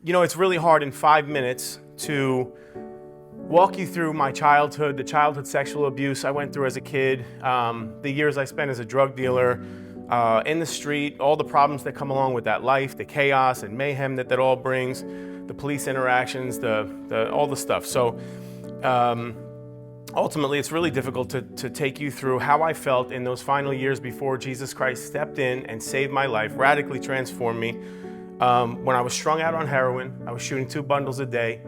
It's really hard in 5 minutes to walk you through my childhood, the childhood sexual abuse I went through as a kid, the years I spent as a drug dealer, in the street, all the problems that come along with that life, the chaos and mayhem that all brings, the police interactions, all the stuff. So ultimately, it's really difficult to take you through how I felt in those final years before Jesus Christ stepped in and saved my life, radically transformed me. When I was strung out on heroin, I was shooting 2 bundles a day.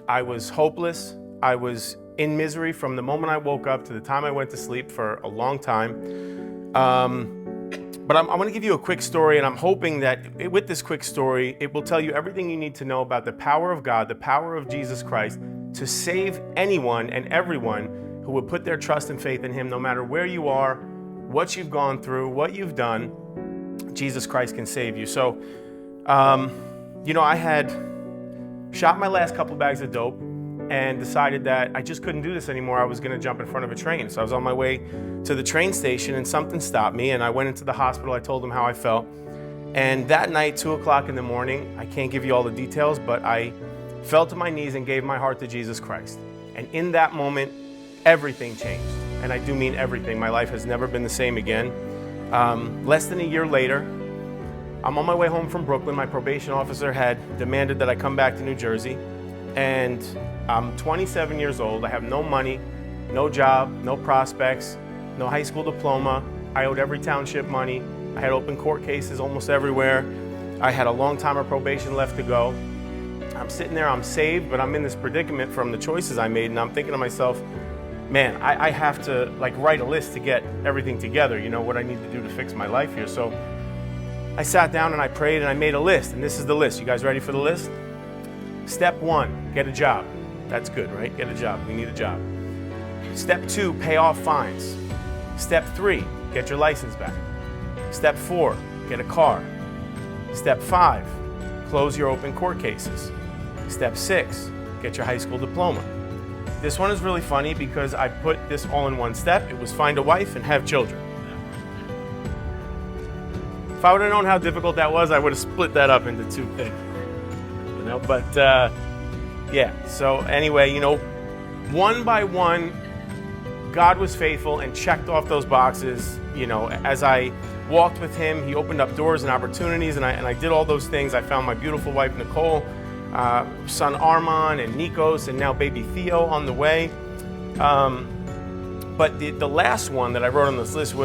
I was hopeless. I was in misery from the moment I woke up to the time I went to sleep for a long time. But I'm going to give you a quick story, and I'm hoping that with this quick story, it will tell you everything you need to know about the power of God, the power of Jesus Christ, to save anyone and everyone who would put their trust and faith in Him, no matter where you are, what you've gone through, what you've done. Jesus Christ can save you. So, I had shot my last couple bags of dope and decided that I just couldn't do this anymore. I was going to jump in front of a train. So I was on my way to the train station and something stopped me, and I went into the hospital. I told them how I felt. And that night, 2:00 in the morning, I can't give you all the details, but I fell to my knees and gave my heart to Jesus Christ. And in that moment, everything changed. And I do mean everything. My life has never been the same again. Less than a year later, I'm on my way home from Brooklyn. My probation officer had demanded that I come back to New Jersey. And I'm 27 years old. I have no money, no job, no prospects, no high school diploma. I owed every township money. I had open court cases almost everywhere. I had a long time of probation left to go. I'm sitting there, I'm saved, but I'm in this predicament from the choices I made, and I'm thinking to myself, man, I have to write a list to get everything together, what I need to do to fix my life here. So I sat down and I prayed and I made a list, and this is the list. You guys ready for the list? Step 1, get a job. That's good, right? Get a job. We need a job. Step 2, pay off fines. Step 3, get your license back. Step 4, get a car. Step 5, close your open court cases. Step 6, get your high school diploma. This one is really funny because I put this all in one step. It was find a wife and have children. If I would have known how difficult that was, I would have split that up into 2 things. But yeah, so anyway, one by one, God was faithful and checked off those boxes. As I walked with Him, He opened up doors and opportunities, and I did all those things. I found my beautiful wife, Nicole, son Arman, and Nikos, and now baby Theo on the way. But the last one that I wrote on this list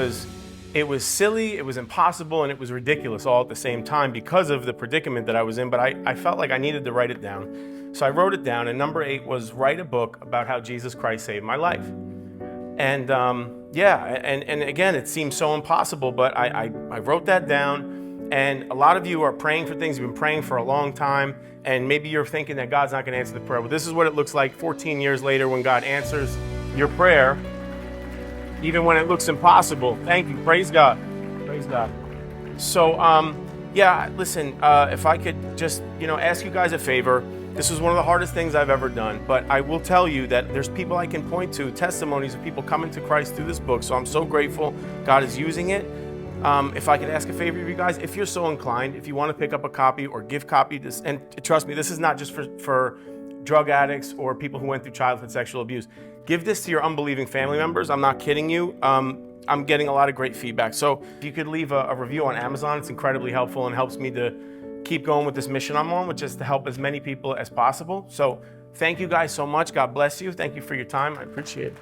it was silly, it was impossible, and it was ridiculous all at the same time because of the predicament that I was in, but I felt like I needed to write it down. So I wrote it down, and number 8 was write a book about how Jesus Christ saved my life. And and again, it seems so impossible, but I wrote that down, and a lot of you are praying for things. You've been praying for a long time, and maybe you're thinking that God's not going to answer the prayer. Well, this is what it looks like 14 years later when God answers your prayer, even when it looks impossible. Thank you. Praise God. Praise God. So, listen, if I could just, ask you guys a favor. This was one of the hardest things I've ever done, but I will tell you that there's people I can point to, testimonies of people coming to Christ through this book. So I'm so grateful God is using it. If I could ask a favor of you guys, if you're so inclined, if you want to pick up a copy or give copy to, and trust me, this is not just for drug addicts or people who went through childhood sexual abuse. Give this to your unbelieving family members. I'm not kidding you. I'm getting a lot of great feedback. So if you could leave a review on Amazon, it's incredibly helpful and helps me to keep going with this mission I'm on, which is to help as many people as possible. So thank you guys so much. God bless you. Thank you for your time. I appreciate it.